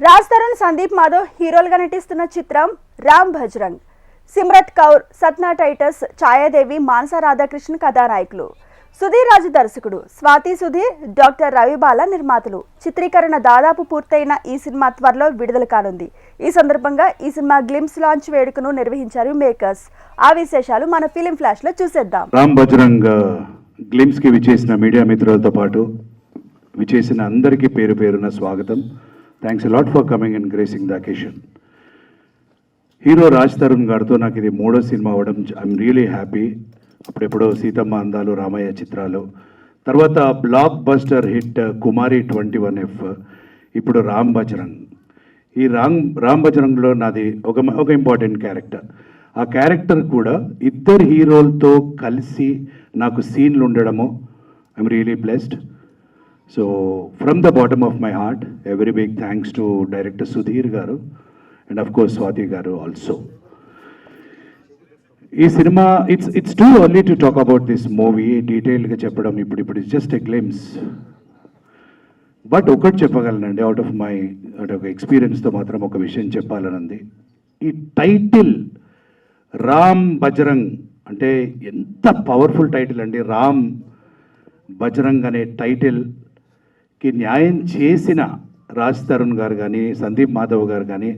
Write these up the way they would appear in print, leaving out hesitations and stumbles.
రాజ్ తరుణ్, సందీప్ మాధవ్ హీరోలుగా నటిస్తున్న చిత్రం రామ్ బజరంగ్. సిమ్రత్ కౌర్, సత్నా టైటస్, ఛాయాదేవి, మానస రాధాకృష్ణ కథానాయకులు. సుధీర్ రాజు దర్శకుడు, స్వాతి సుధీర్, డాక్టర్ రవిబాల నిర్మాతలు. చిత్రీకరణ దాదాపు పూర్తయిన ఈ సినిమా త్వరలో విడుదల కానుంది. ఈ సందర్భంగా ఈ సినిమా గ్లిమ్స్ లాంచ్ వేడుకను నిర్వహించారు మేకర్స్. ఆ విశేషాలు మన ఫిలిం ఫ్లాష్ లో చూసేద్దాం. రామ్ బజరంగ్ గ్లిమ్స్ కి విచ్చేసిన మీడియా మిత్రులతో పాటు విచ్చేసిన అందరికీ పేరు పేరున స్వాగతం. Thanks a lot for coming and gracing the occasion. Hero Raj Tarun గారితో నాకు ఇది 3వ సినిమా అవ్వడం ఐఎమ్ రియలీ హ్యాపీ. అప్పుడెప్పుడో సీతమ్మ అందాలు, రామయ్య చిత్రాలు, తర్వాత బ్లాక్ బస్టర్ హిట్ కుమారి 21F, ఇప్పుడు రామ్ బజరంగ్. ఈ రామ్ బజరంగ్లో నాది ఒక ఇంపార్టెంట్ క్యారెక్టర్. ఆ క్యారెక్టర్ కూడా ఇద్దరు హీరోలతో కలిసి నాకు సీన్లు ఉండడము I'm really blessed. So from the bottom of my heart a very big thanks to director Sudheer garu and of course Swathi garu also. ఈ cinema it's too early to talk about this movie. డీటెయిల్గా చెప్పడం ఇప్పుడు it's just a glimpse. But ఒకటి చెప్పగలనండి, out of ఎక్స్పీరియన్స్తో మాత్రం ఒక విషయం చెప్పాలనుంది. ఈ టైటిల్ రామ్ బజరంగ్ అంటే ఎంత పవర్ఫుల్ టైటిల్ అండి. రామ్ బజరంగ్ అనే టైటిల్కి న్యాయం చేసిన రాజ్ తరుణ్ గారు కానీ, సందీప్ మాధవ్ గారు కానీ,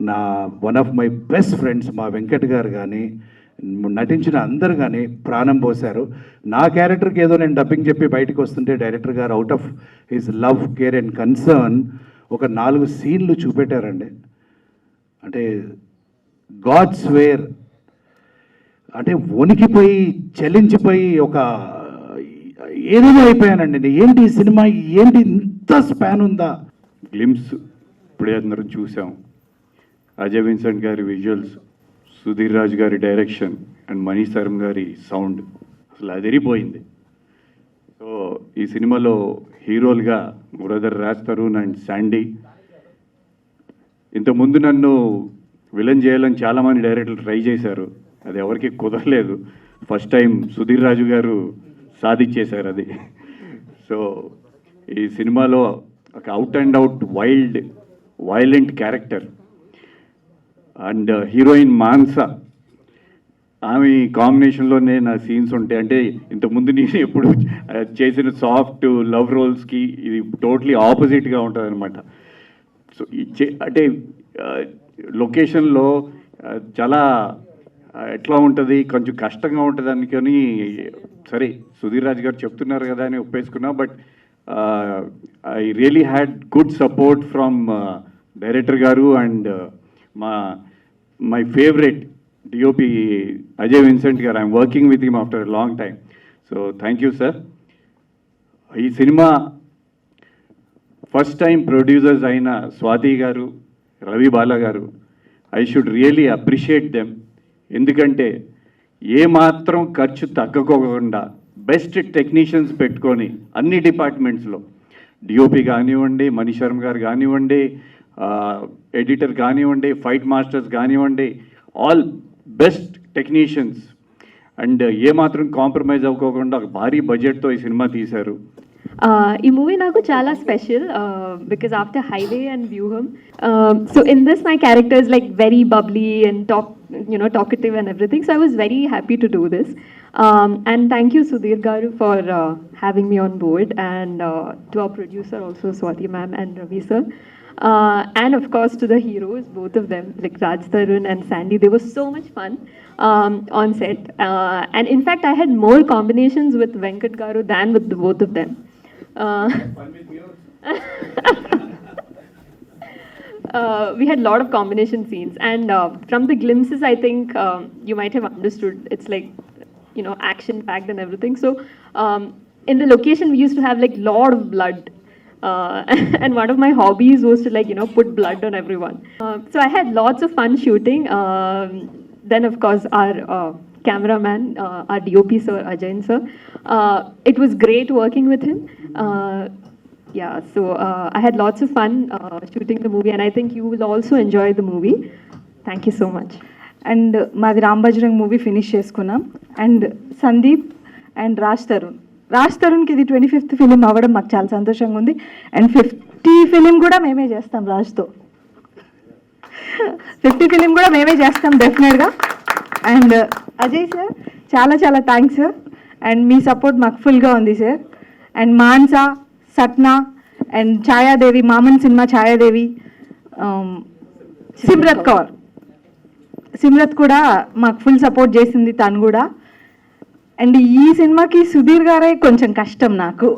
నా one of my best friends మా వెంకట్ గారు కానీ, నటించిన అందరు కానీ ప్రాణం పోశారు. నా క్యారెక్టర్కి ఏదో నేను డబ్బింగ్ చెప్పి బయటకు వస్తుంటే డైరెక్టర్ గారు out of his love, care and concern ఒక 4 సీన్లు చూపెట్టారండి. అంటే గాడ్స్ వేర్ అంటే వణికిపోయి చలించిపోయి ఒక ఏదేదో అయిపోయానండి. ఏంటి ఈ సినిమా, ఏంటి ఇంత స్పాన్ ఉందా. గ్లిమ్స్ ఇప్పుడే అందరం చూసాం. అజయ్ విన్సెంట్ గారి విజువల్స్, సుధీర్ రాజ్ గారి డైరెక్షన్ అండ్ మనీ సరం గారి సౌండ్ అసలు అదిరిపోయింది. సో ఈ సినిమాలో హీరోలుగా brother Raj Tarun and Sandy. ఇంతకుముందు నన్ను విలన్ చేయాలని చాలామంది డైరెక్టర్లు ట్రై చేశారు, అది ఎవరికి కుదరలేదు. ఫస్ట్ టైం సుధీర్ రాజు గారు సాధించేశారు అది. సో ఈ సినిమాలో ఒక out and out violent character and heroine Manasa, ఆమె కాంబినేషన్లోనే నా సీన్స్ ఉంటాయి. అంటే ఇంతకుముందు నేను ఎప్పుడు చేసిన సాఫ్ట్ లవ్ రోల్స్కి ఇది టోటలీ ఆపోజిట్గా ఉంటుంది అనమాట. సో అంటే లొకేషన్లో చాలా ఎట్లా ఉంటుంది, కొంచెం కష్టంగా ఉంటుంది అనుకొని సరే సుధీర్ రాజ్ గారు చెప్తున్నారు కదా అని ఒప్పేసుకున్నా. But I really had good support from director garu and my favourite DOP Ajay Vincent garu. I'm working with him after a long time. So thank you sir. ఈ సినిమా ఫస్ట్ టైం ప్రొడ్యూసర్స్ అయిన Swathi garu, Ravibala garu, I should really appreciate them. ఎందుకంటే ఏమాత్రం ఖర్చు తగ్గకోకుండా best technicians పెట్టుకొని అన్ని డిపార్ట్మెంట్స్లో DOP కానివ్వండి, మనీ శర్మ గారు కానివ్వండి, ఎడిటర్ కానివ్వండి, ఫైట్ మాస్టర్స్ కానివ్వండి, ఆల్ బెస్ట్ టెక్నీషియన్స్ అండ్ ఏమాత్రం కాంప్రమైజ్ అవ్వకోకుండా భారీ బడ్జెట్తో ఈ సినిమా తీశారు. ఈ మూవీ నాకు చాలా special because after highway and Vyuham, so in this my character is like very bubbly and talkative and everything, so I was very happy to do this, and thank you Sudhir garu for having me on board, and to our producer also Swati ma'am and Ravi sir, and of course to the heroes, both of them, like Raj Tarun and Sandy. They were so much fun on set, and in fact I had more combinations with Venkat garu than with the both of them. Fun with you. We had a lot of combination scenes, and from the glimpses I think you might have understood it's like action packed and everything. So in the location we used to have like lot of blood, and one of my hobbies was to put blood on everyone. So I had lots of fun shooting. Then of course our cameraman, our DOP sir Ajay sir, it was great working with him. Yeah, so I had lots of fun shooting the movie, and I think you will also enjoy the movie. Thank you so much. And మాది Ram Bajrang movie finish చేసుకున్నాం. And Sandeep and Raj తరుణ్కి ఇది 25th film అవ్వడం మాకు చాలా సంతోషంగా ఉంది. And 50 film కూడా మేమే చేస్తాం రాజ్తో. 50 ఫిలిం కూడా మేమే చేస్తాం డెఫినెట్గా. అండ్ అజయ్ సార్ చాలా చాలా thanks sir. And me support మాకు ఫుల్గా ఉంది sir. And Mansa, Satna and Chhaya Devi, మామన్ cinema Chhaya Devi, Simrat కూడా మాకు ఫుల్ సపోర్ట్ చేసింది తను కూడా. అండ్ ఈ సినిమాకి సుధీర్ గారే కొంచెం కష్టం నాకు,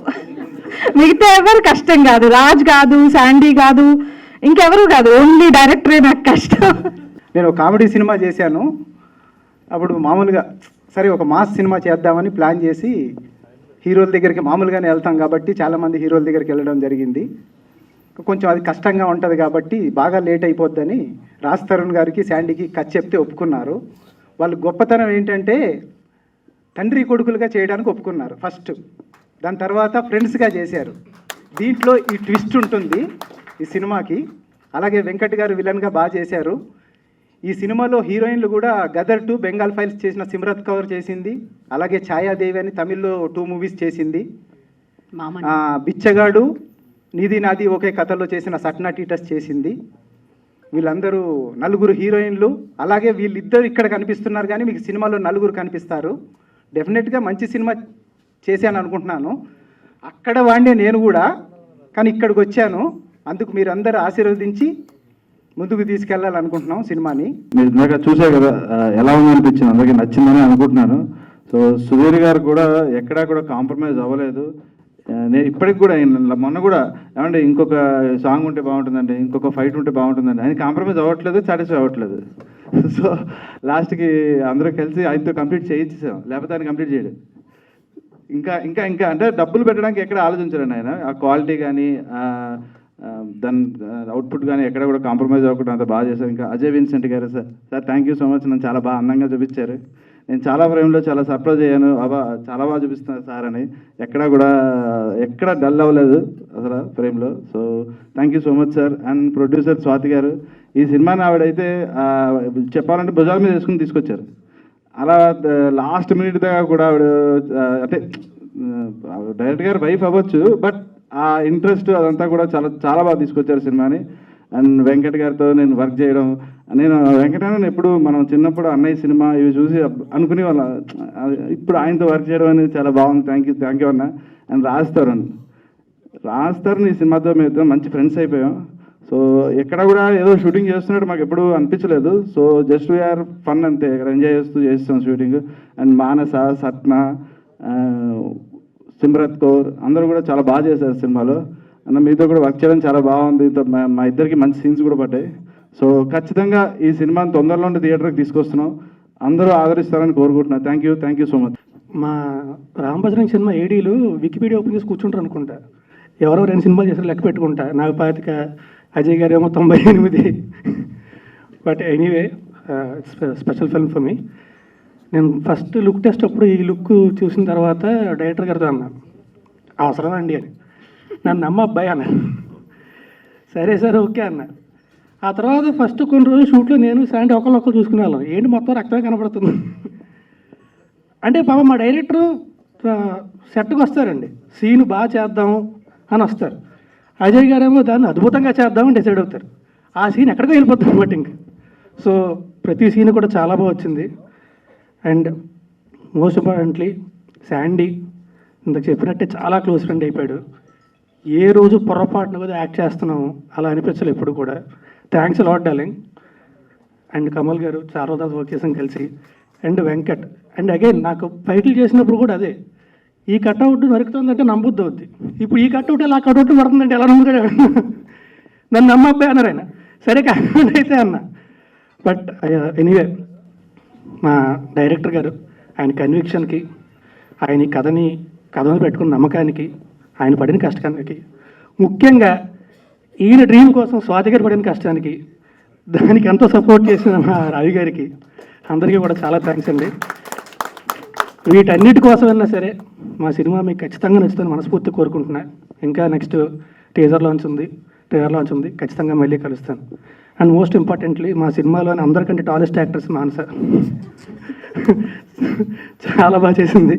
మిగతా ఎవరు కష్టం కాదు, రాజ్ కాదు, శాండీ కాదు, ఇంకెవరు కాదు, ఓన్లీ డైరెక్టరే నాకు కష్టం. నేను ఒక కామెడీ సినిమా చేశాను. అప్పుడు మామూలుగా సరే ఒక మాస్ సినిమా చేద్దామని ప్లాన్ చేసి హీరోల దగ్గరికి మామూలుగానే వెళ్తాం కాబట్టి చాలామంది హీరోల దగ్గరికి వెళ్ళడం జరిగింది. కొంచెం అది కష్టంగా ఉంటుంది కాబట్టి బాగా లేట్ అయిపోద్దని రాజ్ తరుణ్ గారికి, శాండీకి కథ చెప్తే ఒప్పుకున్నారు. వాళ్ళు గొప్పతనం ఏంటంటే తండ్రి కొడుకులుగా చేయడానికి ఒప్పుకున్నారు ఫస్ట్. దాని తర్వాత ఫ్రెండ్స్గా చేశారు. దీంట్లో ఈ ట్విస్ట్ ఉంటుంది ఈ సినిమాకి. అలాగే వెంకట్ గారు విలన్గా బాగా చేశారు. ఈ సినిమాలో హీరోయిన్లు కూడా గదర్ 2, బెంగాల్ ఫైల్స్ చేసిన సిమ్రత్ కౌర్ చేసింది. అలాగే ఛాయాదేవి అని తమిళ్లో 2 మూవీస్ చేసింది. బిచ్చగాడు, నీది నాది ఒకే కథలో చేసిన సట్నా టీటస్ చేసింది. వీళ్ళందరూ 4 హీరోయిన్లు. అలాగే వీళ్ళిద్దరు ఇక్కడ కనిపిస్తున్నారు కానీ మీకు సినిమాలో 4 కనిపిస్తారు. డెఫినెట్గా మంచి సినిమా చేశాను అనుకుంటున్నాను. అక్కడ వాడినే నేను కూడా, కానీ ఇక్కడికి వచ్చాను. అందుకు మీరందరూ ఆశీర్వదించి ముందుకు తీసుకెళ్ళాలనుకుంటున్నాం సినిమాని. మీరు ఇందాక చూసే కదా ఎలా ఉందనిపించింది, అందరికీ నచ్చిందని అనుకుంటున్నాను. సో సుధీర్ గారు కూడా ఎక్కడా కూడా కాంప్రమైజ్ అవ్వలేదు. నేను ఇప్పటికి కూడా మొన్న కూడా ఏమంటే ఇంకొక సాంగ్ ఉంటే బాగుంటుందండి, ఇంకొక ఫైట్ ఉంటే బాగుంటుందండి, ఆయన కాంప్రమైజ్ అవ్వట్లేదు, సాటిస్ఫై అవ్వట్లేదు. సో లాస్ట్కి అందరూ కలిసి ఆయనతో కంప్లీట్ చేయించేసాం, లేకపోతే ఆయన కంప్లీట్ చేయడు. ఇంకా ఇంకా ఇంకా అంటే డబ్బులు పెట్టడానికి ఎక్కడ ఆలోచించారండి ఆయన. ఆ క్వాలిటీ కానీ దాని అవుట్పుట్ కానీ ఎక్కడ కూడా కాంప్రమైజ్ అవ్వకుండా అంత బాగా చేశారు. ఇంకా అజయ్ విన్సెంట్ గారు sir thank you so much. నన్ను చాలా బాగా అందంగా చూపించారు. నేను చాలా ఫ్రేమ్లో చాలా సర్ప్రైజ్ అయ్యాను, చాలా బాగా చూపిస్తున్నారు సార్ అని. ఎక్కడ డల్ అవ్వలేదు అసలు ఫ్రేమ్లో. So thank you so much sir. And producer Swathi గారు, ఈ సినిమాని ఆవిడైతే చెప్పాలంటే భుజాల మీద వేసుకుని తీసుకొచ్చారు. అలా లాస్ట్ మినిట్ దాకా కూడా ఆవిడ అంటే డైరెక్టర్ గారు వైఫ్ అవ్వచ్చు, బట్ ఆ ఇంట్రెస్ట్ అదంతా కూడా చాలా చాలా బాగా తీసుకొచ్చారు సినిమాని. అండ్ వెంకట్ గారితో నేను వర్క్ చేయడం, నేను వెంకట్ అన్న ఎప్పుడు మనం చిన్నప్పుడు అన్నయ్య సినిమా ఇవి చూసి అనుకునే వాళ్ళ, ఇప్పుడు ఆయనతో వర్క్ చేయడం అనేది చాలా బాగుంది. థ్యాంక్ యూ అన్న. అండ్ రాజ్ తరుణ్ ఈ సినిమాతో మేము మంచి ఫ్రెండ్స్ అయిపోయాం. సో ఎక్కడ కూడా ఏదో షూటింగ్ చేస్తున్నట్టు మాకు ఎప్పుడు అనిపించలేదు. సో జస్ట్ వీఆర్ ఫన్ అంతే, ఇక్కడ ఎంజాయ్ చేస్తాం షూటింగ్. అండ్ మానస, సట్నా, సిమ్రత్ కౌర్ అందరూ కూడా చాలా బాగా చేశారు సినిమాలో. అన్న మీతో కూడా వర్క్ చేయడం చాలా బాగుంది. మా ఇద్దరికి మంచి సీన్స్ కూడా పడ్డాయి. సో ఖచ్చితంగా ఈ సినిమాని తొందరలో థియేటర్కి తీసుకొస్తున్నాం, అందరూ ఆదరిస్తారని కోరుకుంటున్నాను. Thank you so much. మా రామ్ భజరంగ్ సినిమా ఏడీలు వికీపీడియా ఓపెన్ చేసి కూర్చుంటారు అనుకుంటా. ఎవరో 2 సినిమాలు చేసారు లెక్క పెట్టుకుంటా. నాకు 25, అజయ్ గారు ఏమో 98. But anyway special film for me. నేను ఫస్ట్ లుక్ టెస్ట్ అప్పుడు ఈ లుక్ చూసిన తర్వాత డైరెక్టర్ గారితో అన్నాను, అవసరమా అండి అని. నన్ను నమ్మ అబ్బాయి అన్న. సరే సార్ ఓకే అన్న. ఆ తర్వాత ఫస్ట్ కొన్ని రోజులు షూట్లో నేను శాండీ ఒకళ్ళు చూసుకునే వాళ్ళం. ఏంటి మొత్తం రక్తమే కనపడుతుంది అంటే పాప మా డైరెక్టరు సెట్కి వస్తారండి, సీన్ బాగా చేద్దాం అని వస్తారు. అజయ్ గారేమో దాన్ని అద్భుతంగా చేద్దామని డిసైడ్ అవుతారు. ఆ సీన్ ఎక్కడికో వెళ్ళిపోతుంది అనమాట ఇంక. సో ప్రతి సీన్ కూడా చాలా బాగా వచ్చింది. అండ్ మోస్ట్ ఇంపార్టెంట్లీ శాండీ ఇంతకు చెప్పినట్టే చాలా క్లోజ్ ఫ్రెండ్ అయిపోయాడు. ఏ రోజు పొరపాటున కూడా యాక్ట్ చేస్తున్నాము అలా అనిపించలేదు ఎప్పుడు కూడా. Thanks lot darling. And Kamal గారు చాలా రోజులు వర్క్ చేసాం కలిసి. అండ్ వెంకట్. అండ్ అగైన్ నాకు ఫైట్లు చేసినప్పుడు కూడా అదే, ఈ కట్అవుట్ నరుకుతుందంటే నమ్ముద్ది అవుద్ది. ఇప్పుడు ఈ కట్అవుట్ ఇలా కట్అవుట్ పడుతుందంటే ఎలా నమ్ముతాడు? నన్ను నమ్మ అబ్బాయి అన్నారు ఆయన. సరే కట్అవుట్ అయితే అన్న. బట్ ఎనీవే మా డైరెక్టర్ గారు ఆయన కన్విక్షన్కి, ఆయన ఈ కథను పెట్టుకున్న నమ్మకానికి, ఆయన పడిన కష్టానికి, ముఖ్యంగా ఈయన డ్రీమ్ కోసం స్వాతి గారు పడిన కష్టానికి, దానికి ఎంతో సపోర్ట్ చేసిన మా రవి గారికి అందరికీ కూడా చాలా థ్యాంక్స్ అండి. వీటన్నిటి కోసమైనా సరే మా సినిమా మీకు ఖచ్చితంగా నచ్చుతుంది మనస్ఫూర్తి కోరుకుంటున్నా. ఇంకా నెక్స్ట్ ట్రైలర్ లాంచ్ ఉంది, ఖచ్చితంగా మళ్ళీ కలుస్తాను. అండ్ మోస్ట్ ఇంపార్టెంట్లీ మా సినిమాలోని అందరికంటే టాలెస్ట్ యాక్టర్స్ మానస చాలా బాగా చేసింది.